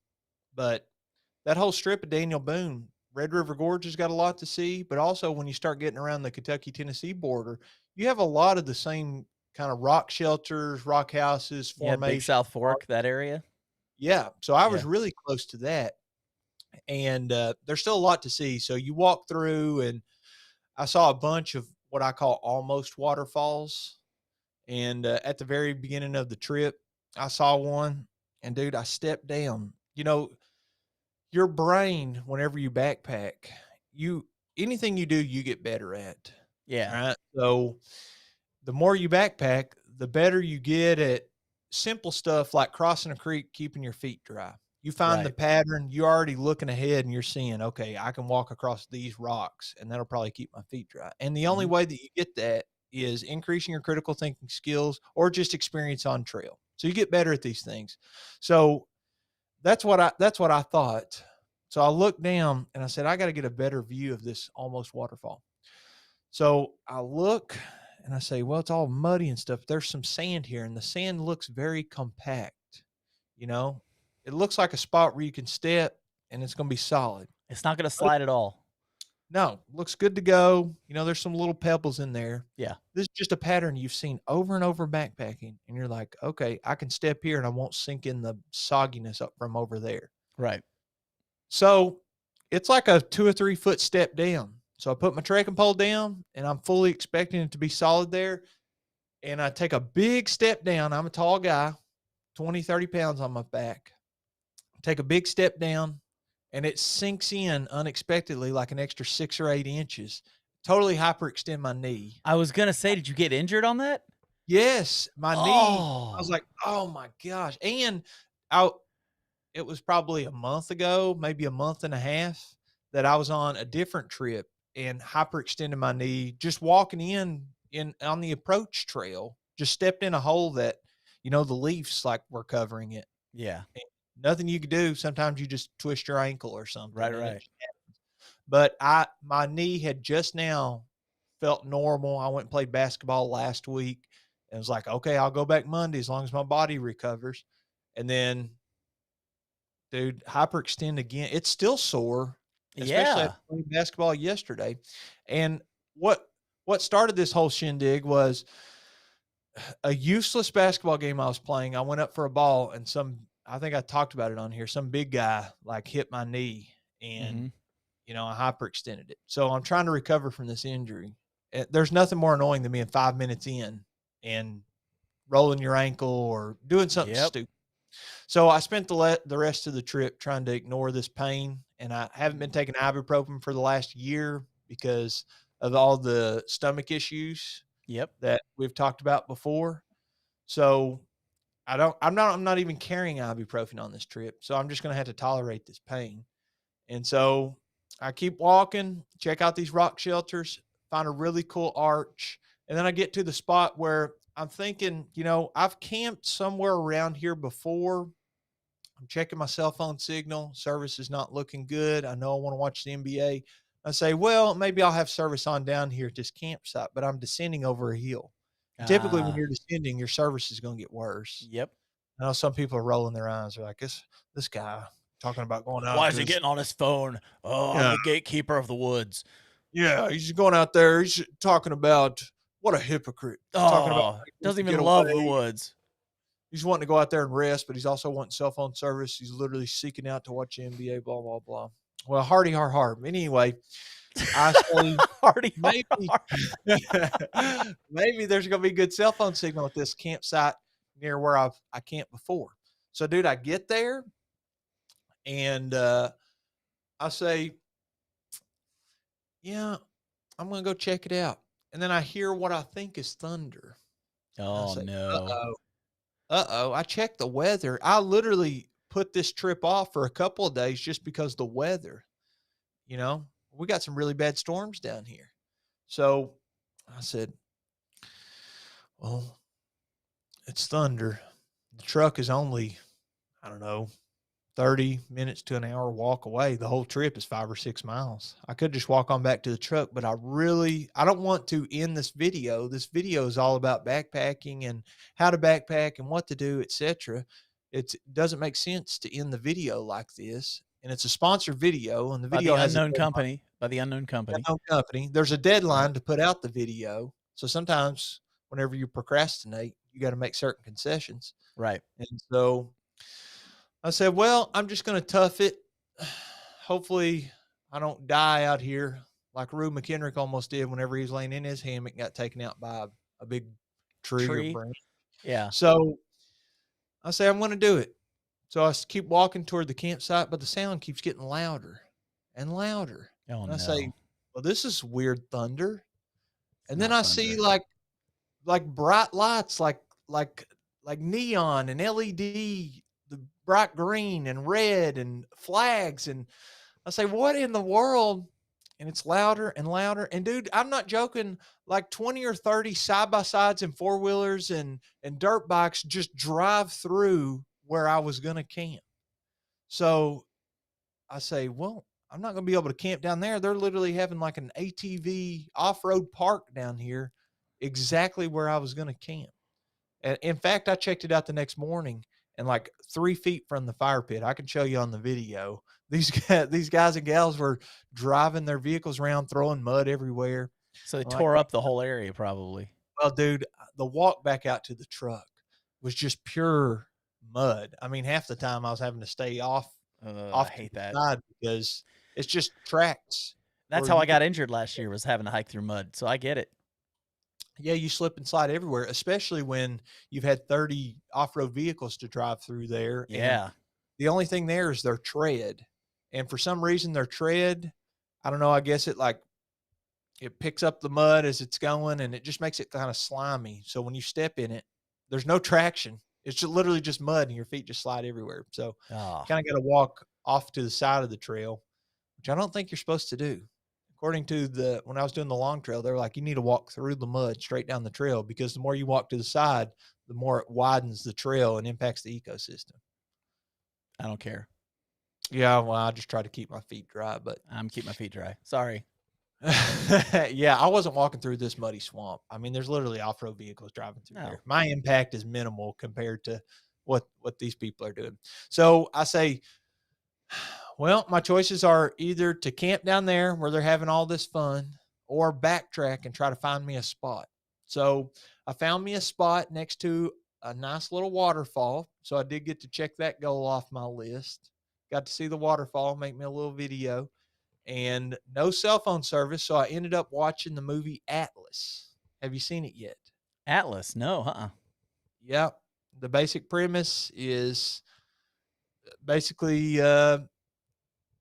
B: but that whole strip of Daniel Boone, Red River Gorge has got a lot to see, but also when you start getting around the Kentucky-Tennessee border, you have a lot of the same kind of rock shelters, rock houses,
A: Yeah, Big
B: formations.
A: South Fork, that area.
B: Yeah, so I was
A: Yeah.
B: really close to that, and there's still a lot to see. So you walk through, and I saw a bunch of what I call almost waterfalls. And at the very beginning of the trip, I saw one, and dude, I stepped down. Your brain, whenever you backpack, you anything you do, you get better at. All
A: Yeah.
B: right. So the more you backpack, the better you get at simple stuff like crossing a creek, keeping your feet dry. You find the
A: Right.
B: pattern, you're already looking ahead and you're seeing, okay, I can walk across these rocks and that'll probably keep my feet dry. And the only
A: Mhm.
B: way that you get that is increasing your critical thinking skills or just experience on trail. So you get better at these things. So that's what I thought. So I looked down and I said, I got to get a better view of this almost waterfall. So I look and I say, well, it's all muddy and stuff. There's some sand here, and the sand looks very compact. You know, it looks like a spot where you can step and it's going to be solid.
A: It's not gonna
B: But
A: slide at all.
B: no, looks good to go. There's some little pebbles in there.
A: Yeah.
B: This is just a pattern you've seen over and over backpacking. And you're like, okay, I can step here and I won't sink in the sogginess up from over there.
A: Right.
B: So it's like a 2 or 3 foot step down. So I put my trekking pole down and I'm fully expecting it to be solid there. And I take a big step down. I'm a tall guy, 20, 30 pounds on my back. Take a big step down and it sinks in unexpectedly like an extra 6 or 8 inches. Totally hyperextend my knee.
A: I was gonna say, did you get injured on that?
B: Yes, my knee. I was
A: Oh.
B: like, oh my gosh. And I it was probably a month ago, maybe a month and a half, that I was on a different trip and hyperextended my knee just walking in on the approach trail. Just stepped in a hole that, the leaves like were covering it.
A: Yeah.
B: And nothing you could do. Sometimes you just twist your ankle or
A: Right,
B: something, and
A: right.
B: it. But my knee had just now felt normal. I went and played basketball last week, and was like, okay, I'll go back Monday as long as my body recovers. And then, dude, hyperextend again. It's still sore, especially after
A: Yeah.
B: playing basketball yesterday. And what started this whole shindig was a useless basketball game I was playing. I went up for a ball and I think I talked about it on here. Some big guy like hit my knee and
A: Mhm.
B: I hyperextended it. So I'm trying to recover from this injury. There's nothing more annoying than being 5 minutes in and rolling your ankle or doing something
A: Yep.
B: stupid. So I spent the rest of the trip trying to ignore this pain, and I haven't been taking ibuprofen for the last year because of all the stomach issues
A: Yep.
B: that we've talked about before. So I'm not even carrying ibuprofen on this trip. So I'm just going to have to tolerate this pain. And so I keep walking, check out these rock shelters, find a really cool arch, and then I get to the spot where I'm thinking, I've camped somewhere around here before. I'm checking my cell phone signal. Service is not looking good. I know I want to watch the NBA. I say, well, maybe I'll have service on down here at this campsite, but I'm descending over a hill. And typically, when
A: Ah.
B: you're descending, your service is going to get worse.
A: Yep.
B: I know some people are rolling their eyes. They're like, this guy talking about going out
A: Why
B: to
A: is he
B: his,
A: getting on his phone? Oh, I'm
B: yeah,
A: the gatekeeper of the woods.
B: yeah, he's going out there. He's talking about what a hypocrite. He's talking about
A: Oh,
B: wanting
A: doesn't
B: to
A: even
B: get
A: love the
B: away.
A: woods.
B: He's wanting to go out there and rest, but he's also wanting cell phone service. He's literally seeking out to watch the NBA, blah, blah, blah. Well, hardy har har. Anyway, I say
A: Hardy
B: maybe
A: har.
B: maybe there's gonna be good cell phone signal at this campsite near where I camped before. So, dude, I get there and I say, yeah, I'm gonna go check it out. And then I hear what I think is thunder. And I
A: Oh
B: say,
A: no.
B: uh-oh. Uh-oh, I checked the weather. I literally put this trip off for a couple of days just because the weather, you know? We got some really bad storms down here. So I said, well, it's thunder. The truck is only, I don't know, 30 minutes to an hour walk away. The whole trip is 5 or 6 miles. I could just walk on back to the truck, but I don't want to end this video. This video is all about backpacking and how to backpack and what to do, etc. It doesn't make sense to end the video like this. And it's a sponsored video, and the
A: By the
B: video has a
A: unknown
B: deadline.
A: company. By the unknown company.
B: Unknown company. There's a
A: Right.
B: deadline to put out the video. So sometimes whenever you procrastinate, you got to make certain concessions.
A: Right.
B: And so I said, well, I'm just going to tough it. Hopefully, I don't die out here like Rue McHenrick almost did whenever he was laying in his hammock and got taken out by a big tree or
A: Tree.
B: branch.
A: Yeah.
B: So I say, I'm going to do it. So I keep walking toward the campsite, but the sound keeps getting louder and louder.
A: Oh
B: And I say,
A: no.
B: well, this is weird thunder.
A: It's
B: And then
A: not
B: I see
A: thunder.
B: like bright lights, like like neon and LED, the bright green and red and flags. And I say, what in the world? And it's louder and louder. And dude, I'm not joking. Like 20 or 30 side by sides and four wheelers and dirt bikes just drive through where I was gonna camp. So I say, well, I'm not gonna be able to camp down there. They're literally having like an ATV off-road park down here, exactly where I was gonna camp. And in fact, I checked it out the next morning and like 3 feet from the fire pit. I can show you on the video. These guys and gals were driving their vehicles around, throwing mud everywhere.
A: So they
B: I'm like,
A: tore up the whole area probably.
B: well, dude, the walk back out to the truck was just pure mud. I mean, half the time I was having to stay
A: I
B: off to
A: hate
B: the
A: that.
B: side because it's just tracks
A: That's
B: where
A: how I
B: you can,
A: got injured last year was having to hike through mud. So I get it.
B: yeah, you slip and slide everywhere, especially when you've had 30 off-road vehicles to drive through there. And
A: Yeah.
B: the only thing there is their tread. And for some reason, their tread, I don't know, I guess it picks up the mud as it's going and it just makes it kind of slimy. So when you step in it, there's no traction. It's just literally just mud and your feet just slide everywhere. So
A: Oh.
B: kind of got to walk off to the side of the trail, which I don't think you're supposed to do. According to when I was doing the long trail, they're like, you need to walk through the mud straight down the trail because the more you walk to the side, the more it widens the trail and impacts the ecosystem.
A: I don't care.
B: Yeah, well, I just try to keep my feet dry, but
A: I'm keep my feet dry. Sorry.
B: yeah, I wasn't walking through this muddy swamp. I mean, there's literally off-road vehicles driving through
A: No.
B: there. My impact is minimal compared to what these people are doing. So I say, well, my choices are either to camp down there where they're having all this fun or backtrack and try to find me a spot. So I found me a spot next to a nice little waterfall. So I did get to check that goal off my list. Got to see the waterfall, make me a little video, and no cell phone service. So I ended up watching the movie Atlas. Have you seen it yet?
A: Atlas. No,
B: Yeah. The basic premise is basically,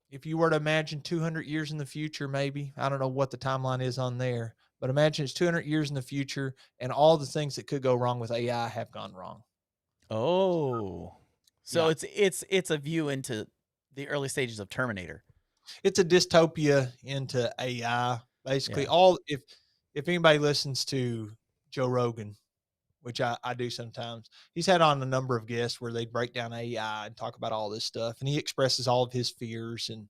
B: if you were to imagine 200 years in the future, maybe, I don't know what the timeline is on there, but imagine it's 200 years in the future and all the things that could go wrong with AI have gone wrong.
A: Oh. So
B: Yeah.
A: it's a view into the early stages of Terminator.
B: It's a dystopia into AI. Basically,
A: Yeah.
B: all if anybody listens to Joe Rogan, which I do sometimes, he's had on a number of guests where they break down AI and talk about all this stuff, and he expresses all of his fears and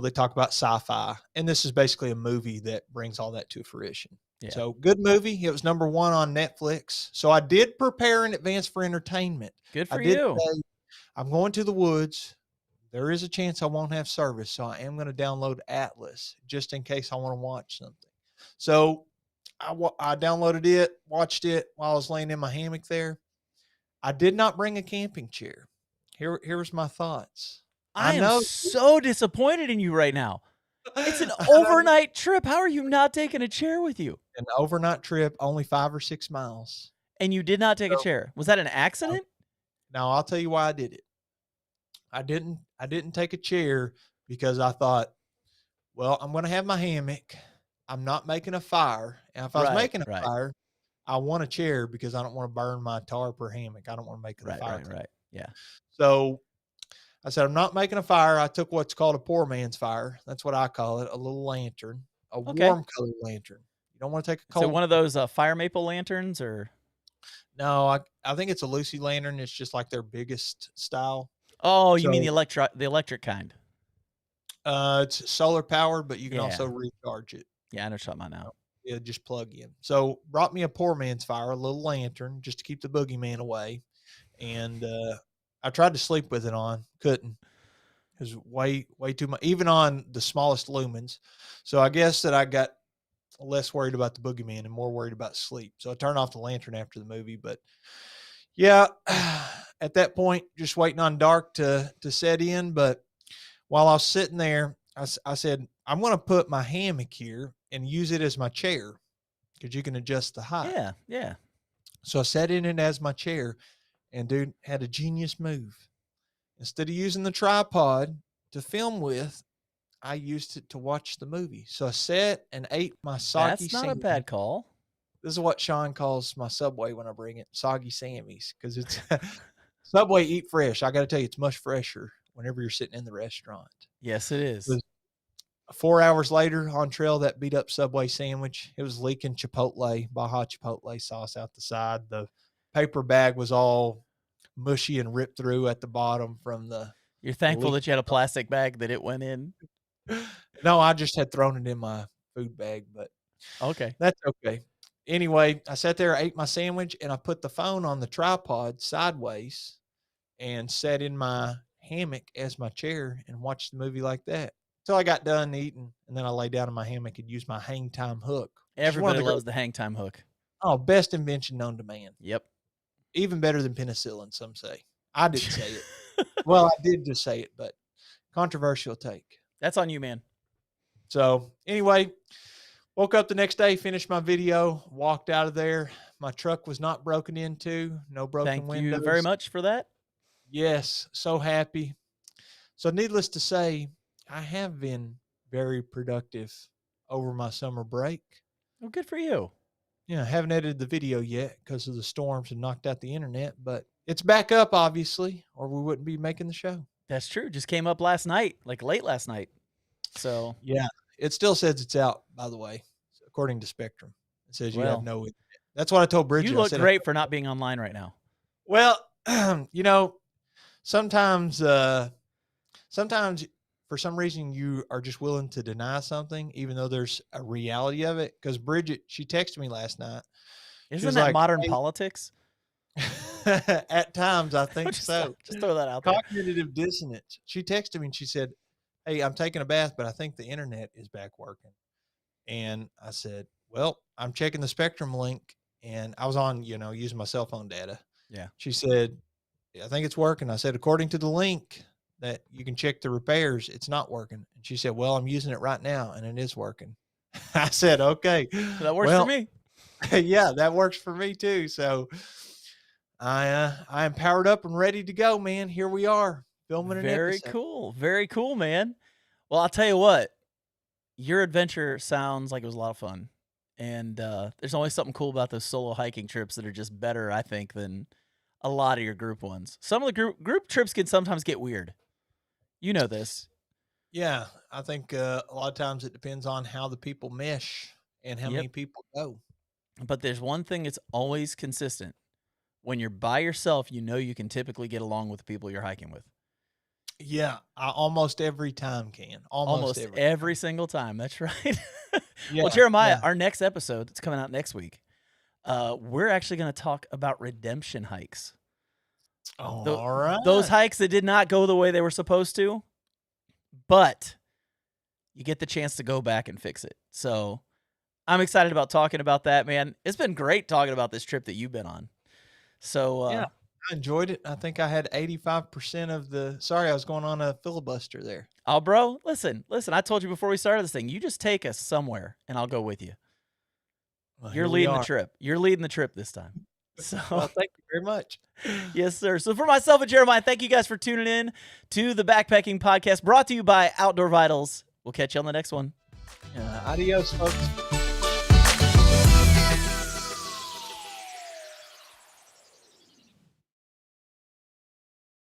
B: they talk about sci-fi, and this is basically a movie that brings all that to fruition.
A: Yeah.
B: So good movie. It was number one on Netflix. So I did prepare in advance for entertainment.
A: Good
B: I
A: for
B: did
A: you.
B: say I'm going to the woods. There is a chance I won't have service, so I am going to download Atlas just in case I want to watch something. So I downloaded it, watched it while I was laying in my hammock there. I did not bring a camping chair. Here's my thoughts. I
A: I am
B: know,
A: so disappointed in you right now. It's an
B: I know
A: overnight trip. How are you not taking a chair with you?
B: an overnight trip, only 5 or 6 miles.
A: And you did not take a
B: So
A: chair. Was that an
B: uh,
A: accident?
B: now I'll tell you why I did it. I didn't take a chair because I thought, well, I'm going to have my hammock. I'm not making a fire. And if I was
A: Right,
B: making a
A: right,
B: fire, I want a chair because I don't want to burn my tarp or hammock. I don't want to make the
A: right,
B: fire
A: right,
B: clean.
A: right. Yeah.
B: So I said, I'm not making a fire. I took what's called a poor man's fire. That's what I call it, a little lantern, a
A: Okay.
B: warm colored lantern. You don't want to take a
A: So
B: cold.
A: one of those fire maple lanterns or
B: No, I think it's a Lucy lantern. It's just like their biggest style.
A: oh, you mean
B: So
A: the electric kind.
B: it's solar powered, but you can also
A: Yeah.
B: recharge it.
A: Yeah, I know what you're talking about now.
B: It just plug in. So brought me a poor man's fire, a little lantern, just to keep the boogeyman away. And I tried to sleep with it on, couldn't. It was way too much, even on the smallest lumens. So I guess that I got less worried about the boogeyman and more worried about sleep. So I turned off the lantern after the movie. But yeah, at that point, just waiting on dark to set in. But while I was sitting there, I said, I'm going to put my hammock here and use it as my chair because you can adjust the height.
A: Yeah, yeah.
B: So I sat in it as my chair, and dude had a genius move. Instead of using the tripod to film with, I used it to watch the movie. So I sat and ate my soggy
A: That's not a
B: Sammy.
A: bad call.
B: This is what Sean calls my Subway when I bring it, soggy Sammys, because it's Subway Eat Fresh. I got to tell you, it's much fresher whenever you're sitting in the restaurant.
A: Yes, it
B: It
A: is.
B: was 4 hours later on trail, that beat up Subway sandwich, it was leaking Baja Chipotle sauce out the side. The paper bag was all mushy and ripped through at the bottom from
A: You're
B: the
A: thankful
B: leak.
A: that you had a plastic bag that it went in.
B: No, I just had thrown it in my food bag, but
A: Okay.
B: that's okay. Anyway, I sat there, ate my sandwich, and I put the phone on the tripod sideways and sat in my hammock as my chair and watched the movie like that till I got done eating. And then I lay down in my hammock and used my hang time hook, which is one of
A: Everybody
B: the great,
A: loves the hang time hook.
B: best invention known to man.
A: Yep.
B: Even better than penicillin, some say. I didn't say it. Well, I did just say it, but controversial take.
A: That's on you, man.
B: So anyway, woke up the next day, finished my video, walked out of there. My truck was not broken into, no broken
A: Thank you very
B: windows.
A: much for that.
B: Yes, so happy. So needless to say, I have been very productive over my summer break.
A: Well, good for you.
B: Yeah, I haven't edited the video yet because of the storms and knocked out the internet, but it's back up obviously, or we wouldn't be making the show.
A: That's true. Just came up last night, like late last night. So,
B: Yeah, it still says it's out, by the way, according to Spectrum. It says you have
A: well,
B: no internet. That's what I told
A: you
B: Bridget. I
A: look
B: said,
A: great for not being online right now.
B: well, you know, sometimes sometimes for some reason you are just willing to deny something even though there's a reality of it. Because Bridget, she texted me last night. She
A: Isn't
B: was
A: that
B: like,
A: modern
B: hey,
A: politics?
B: at times I think
A: just,
B: so.
A: just throw that out there.
B: Cognitive dissonance. She texted me and she said, hey, I'm taking a bath, but I think the internet is back working. And I said, well, I'm checking the Spectrum link, and I was on, using my cell phone data.
A: Yeah.
B: She said, I think it's working. I said, according to the link that you can check the repairs, it's not working. And she said, well, I'm using it right now and it is working. I said, okay,
A: That works for
B: well,
A: me.
B: Yeah, that works for me too. So I am powered up and ready to go, man. Here we are filming an
A: Very
B: episode.
A: cool. Very cool, man. Well, I'll tell you what, your adventure sounds like it was a lot of fun. And there's always something cool about those solo hiking trips that are just better, I think, than a lot of your group ones. Some of the group trips can sometimes get weird. You know this.
B: Yeah, I think a lot of times it depends on how the people mesh and how
A: Yep.
B: many people go.
A: But there's one thing that's always consistent. When you're by yourself, you know you can typically get along with the people you're hiking with.
B: Yeah, I almost every time can. Almost
A: Almost
B: every
A: every
B: time.
A: single time. That's right. Well,
B: Yeah,
A: Jeremiah,
B: yeah.
A: our next episode that's coming out next week, we're actually going to talk about redemption hikes. Tho-
B: All
A: those
B: right.
A: hikes that did not go the way they were supposed to, but you get the chance to go back and fix it. So I'm excited about talking about that, man. It's been great talking about this trip that you've been on. So,
B: Yeah, I enjoyed it. I think I had 85% of the sorry, I was going on a filibuster there.
A: oh, bro, listen. I told you before we started this thing, you just take us somewhere and I'll go with you.
B: Well,
A: You're
B: here we
A: leading the
B: are.
A: trip. You're leading the trip this time. So,
B: Well, thank you very much.
A: yes, sir. So, for myself and Jeremiah, thank you guys for tuning in to the Backpacking Podcast brought to you by Outdoor Vitals. We'll catch you on the next one.
B: Adios, folks.